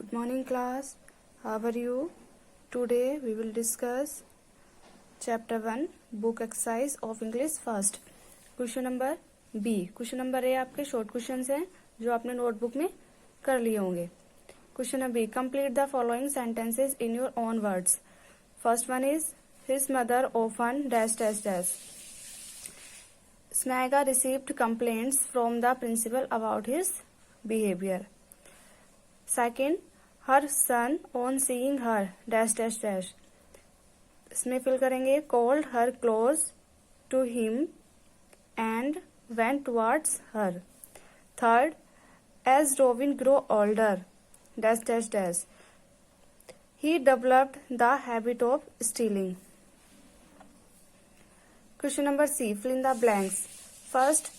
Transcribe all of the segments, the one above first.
Good morning class. How are you? Today we will discuss chapter 1 book exercise of English first. Question number B. Question number A आपके short questions हैं जो आपने notebook में कर लिए होंगे. Question number B. Complete the following sentences in your own words. First one is his mother often dash dash dash. Smaga received complaints from the principal about his behavior. Second, her son on seeing her dash dash dash. इसमें fill करेंगे called her close to him and went towards her. Third, as Robin grew older dash dash dash, he developed the habit of stealing. Question number C. Fill in the blanks. First,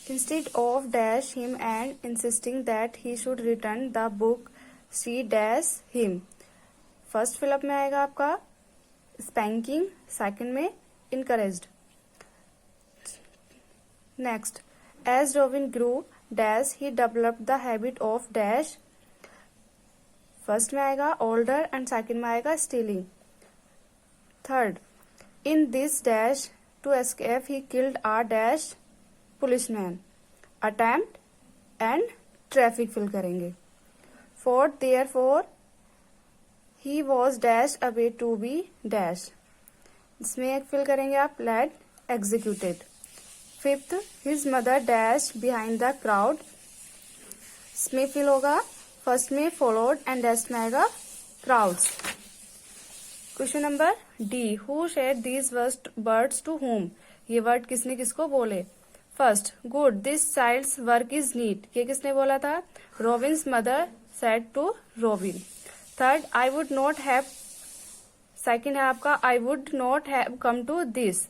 instead of dash him and insisting that he should return the book, she dash him. First fill up में आएगा आपका spanking, second में encouraged. Next, as Robin grew dash he developed the habit of dash. First में आएगा older and second में आएगा stealing. Third, in this dash to escape he killed a dash policeman. Attempt and traffic fill करेंगे. Fourth, therefore he was dash away to be dash. इसमें एक fill करेंगे आप let executed. Fifth, his mother dash behind the crowd. इसमें fill होगा first में followed and dash में आएगा crowds. Question number D. Who said these words to whom. ये वर्ड किसने किसको बोले. First, good this child's work is neat. ये किसने बोला था. Robin's mother said to Robin. Third, I would not have. Second है आपका I would not have come to this.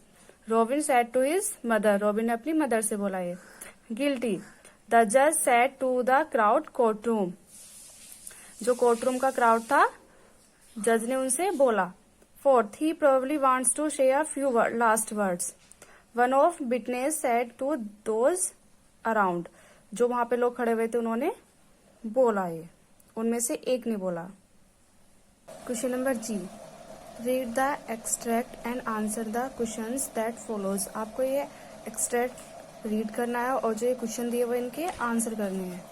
Robin said to his mother. Robin ने अपनी mother से बोला ये. गिल्टी, द जज said to the crowd court room. जो court room का क्राउड था जज ने उनसे बोला. Fourth, he probably wants to share few last words. One of witness said to those around. जो वहां पे लोग खड़े हुए थे उन्होंने बोला ये, उनमें से एक ने बोला. Question number G. Read the extract and answer the questions that follows. आपको ये एक्सट्रैक्ट रीड करना है और जो ये क्वेश्चन दिए हुए इनके आंसर करने हैं.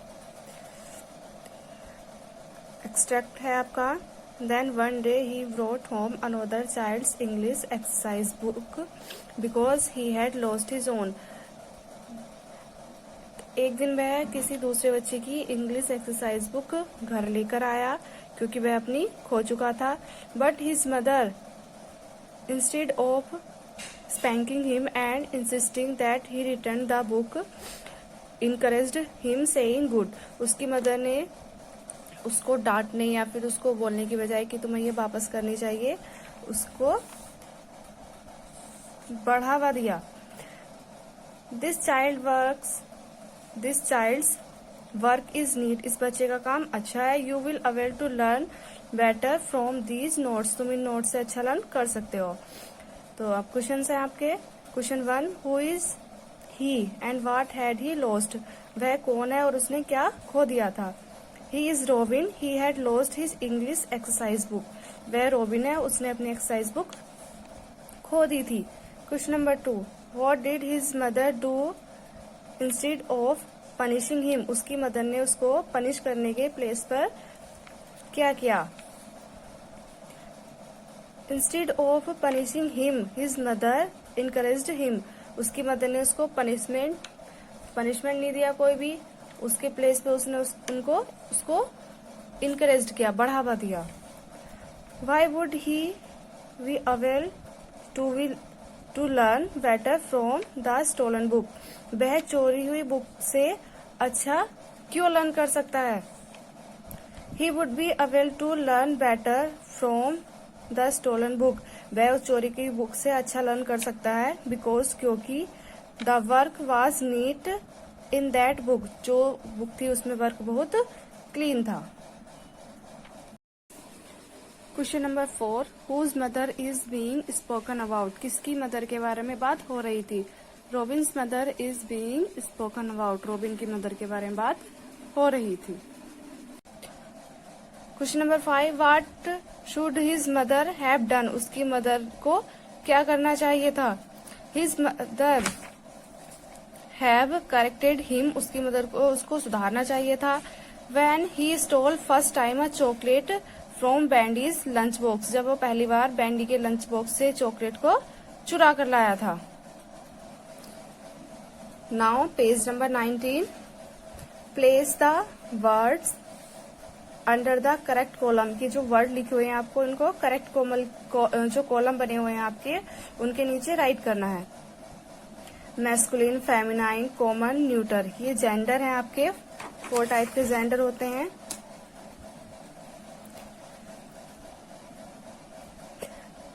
एक्सट्रैक्ट है आपका. Then one day he brought home another child's English exercise book because he had lost his own. एक दिन वह किसी दूसरे बच्चे की इंग्लिश एक्सरसाइज बुक घर लेकर आया क्योंकि वह अपनी खो चुका था. But his mother instead of spanking him and insisting that he return the book encouraged him saying good. उसकी मदर ने उसको डांटने या फिर उसको बोलने की बजाय कि तुम्हें ये वापस करनी चाहिए, उसको बढ़ावा दिया. This child's work is neat. इस बच्चे का काम अच्छा है. You will able to learn better from these notes. तुम इन नोट्स से अच्छा लर्न कर सकते हो. तो अब क्वेश्चन है आपके. Question 1, who is he and what had he lost. वह कौन है और उसने क्या खो दिया था. He is Robin. He had lost his English exercise book. वह रोबिन है, उसने अपनी एक्सरसाइज बुक खो दी थी. Question number 2, What did his mother do instead of punishing him. उसकी मदर ने उसको पनिश करने के प्लेस पर क्या किया. Instead of punishing him, his mother encouraged him. उसकी मदर ने उसको पनिशमेंट नहीं दिया कोई भी. उसके प्लेस पे उसने उसको इनकरेज किया, बढ़ावा दिया. Why would he be able to learn better from the stolen book. वह चोरी हुई बुक से अच्छा क्यों लर्न कर सकता है. He would be able to learn better from the stolen book. वह उस चोरी की बुक से अच्छा लर्न कर सकता है बिकॉज क्योंकि the work was neat in that book. जो बुक थी उसमें वर्क बहुत क्लीन था. Question number 4, whose mother is being spoken about. किसकी मदर के बारे में बात हो रही थी. Robin's mother is being spoken about. Robin की मदर के बारे में बात हो रही थी. Question number 5, what should his mother have done, उसकी मदर को क्या करना चाहिए था। His mother have corrected him, उसकी मदर को उसको सुधारना चाहिए था। When he stole first time a chocolate from Bandy's lunch box, जब वो पहली बार बैंडी के लंच बॉक्स से चॉकलेट को चुरा कर लाया था। Now page number 19, place the words under the correct column, की जो वर्ड लिखे हुए हैं आपको इनको करेक्ट जो कॉलम बने हुए हैं आपके उनके नीचे राइट करना है। मैस्कुलिन, फेमिनाइन, कॉमन, न्यूटर, ये जेंडर हैं आपके। 4 टाइप के जेंडर होते हैं।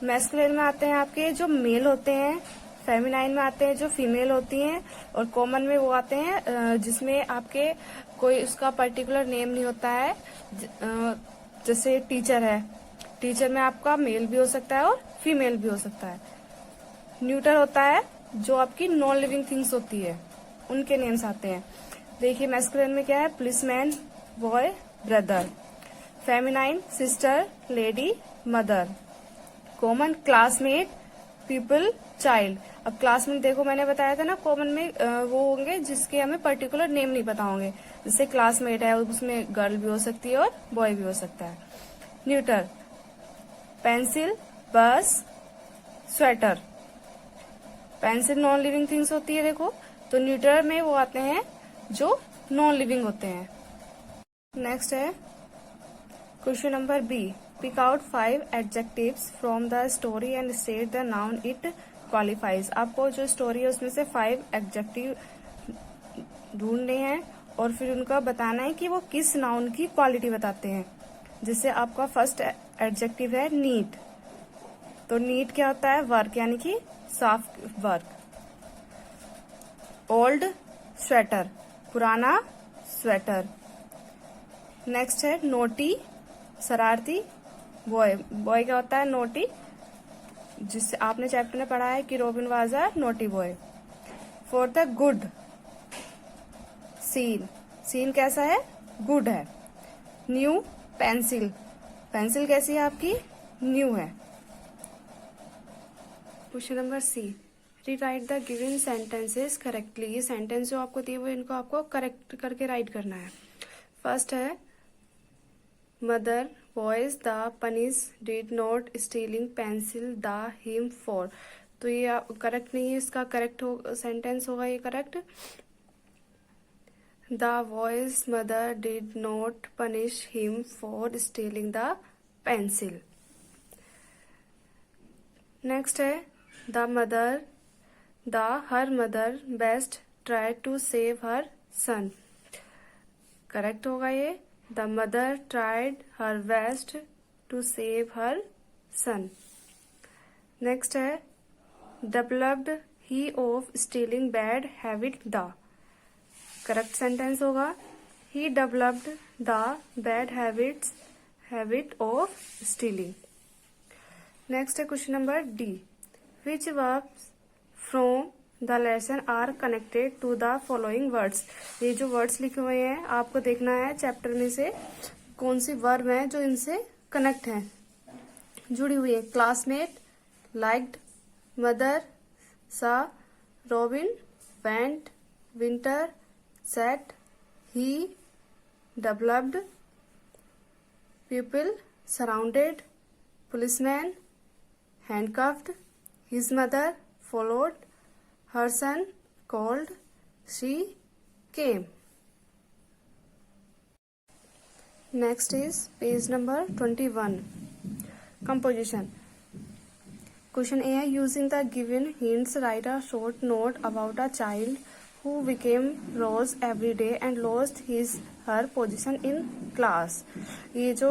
मैस्कुलिन में आते हैं आपके जो मेल होते हैं, फेमिनाइन में आते हैं जो फीमेल होती हैं, और कॉमन में वो आते हैं जिसमें आपके कोई उसका पर्टिकुलर नेम नहीं होता है। जैसे टीचर है, टीचर में आपका मेल भी हो सकता है और फीमेल भी हो सकता है। न्यूटर होता है जो आपकी नॉन लिविंग थिंग्स होती है, उनके नेम्स आते हैं। देखिए मैस्कुलिन में क्या है, policeman, boy, brother. Feminine, sister, lady, mother. Common, classmate, people, child. अब क्लासमेट देखो मैंने बताया था ना, कॉमन में वो होंगे जिसके हमें पर्टिकुलर नेम नहीं पता होंगे। जैसे क्लासमेट है, उसमें गर्ल भी हो सकती है और बॉय भी हो सकता है। न्यूटर, पेंसिल, बस, sweater. Pencil non living things होती है देखो, तो न्यूटर में वो आते हैं जो नॉन लिविंग होते हैं। नेक्स्ट है question number B, pick out 5 adjectives from the story and state the noun it qualifies. आपको जो स्टोरी है उसमें से 5 एडजेक्टिव ढूंढने हैं और फिर उनका बताना है कि वो किस नाउन की क्वालिटी बताते हैं। जिससे आपका फर्स्ट एडजेक्टिव है नीट। तो नीट क्या होता है, वर्क, यानी कि साफ वर्क। ओल्ड, स्वेटर, पुराना स्वेटर। नेक्स्ट है नोटी, शरारती। बॉय, बॉय क्या होता है, नोटी, जिससे आपने चैप्टर में पढ़ा है कि Robin was a naughty boy. For the good, scene, scene कैसा है, गुड है। न्यू, पेंसिल, पेंसिल कैसी है आपकी, न्यू है। Question number C, rewrite the given sentences correctly. ये सेंटेंस जो आपको दिए हुए इनको आपको करेक्ट करके राइट करना है। फर्स्ट है mother boys the punish did not stealing pencil the him for. तो ये करेक्ट नहीं है, इसका करेक्ट सेंटेंस होगा ये correct. The boy's mother did not punish him for stealing the pencil. Next है her mother best try to save her son. Correct होगा ये। The mother tried her best to save her son. Next है developed he of stealing bad habit the. Correct sentence होगा he developed the bad habit of stealing. Next है question number D, which verbs from the lesson are connected to the following words. ये जो words लिखे हुए हैं आपको देखना है चैप्टर में से कौन सी वर्ब है जो इनसे कनेक्ट है, जुड़ी हुई है। Classmate, liked, mother, saw, Robin, went, winter, set, he, developed, people, surrounded, policeman, handcuffed, his mother, followed, her son, called, she came. Next is page number 21. Composition. Question A है, using the given hints write a short note about a child who became rose every day and lost her position in class. ये जो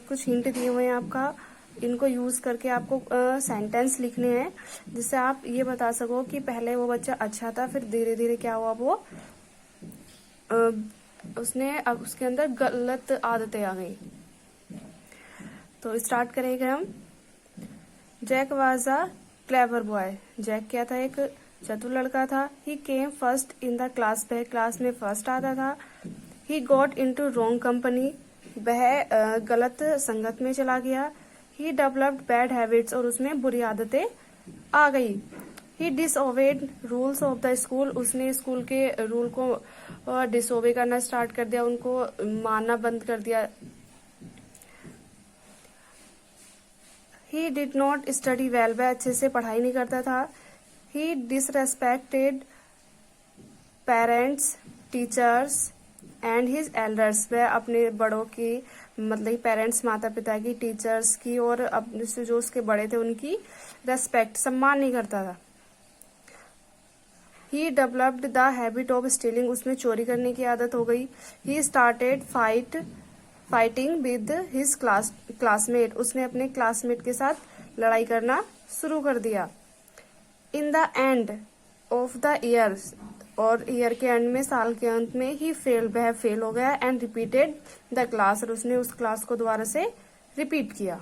कुछ hint दिए हुए हैं आपका, इनको use करके आपको सेंटेंस लिखने हैं जिससे आप ये बता सको कि पहले वो बच्चा अच्छा था, फिर धीरे धीरे क्या हुआ, वो अब उसके अंदर गलत आदतें आ गई। तो स्टार्ट करेंगे हम। Jack was a clever boy. Jack क्या था, एक चतुर लड़का था। He came first in the class, वह क्लास में फर्स्ट आता था। He got into wrong company, वह गलत संगत में चला गया। ही डेवलप्ड बैड हैबिट्स, और उसमें बुरी आदतें आ गई। He disobeyed rules of the school, उसने स्कूल के रूल को डिसओबे करना स्टार्ट कर दिया, उनको मानना बंद कर दिया। He did not study well, वह अच्छे से पढ़ाई नहीं करता था। He disrespected parents, teachers and his elders, वह अपने बड़ों की, मतलब पेरेंट्स माता पिता की, टीचर्स की और अपने से जो उसके बड़े थे उनकी रेस्पेक्ट, सम्मान नहीं करता था। He developed the habit of stealing, उसमें चोरी करने की आदत हो गई। He started fighting with his classmate, उसने अपने क्लासमेट के साथ लड़ाई करना शुरू कर दिया। In the end of the year, और ईयर के एंड में, साल के अंत में, ही वह फेल हो गया। एंड रिपीटेड द क्लास, और उसने उस क्लास को दोबारा से रिपीट किया।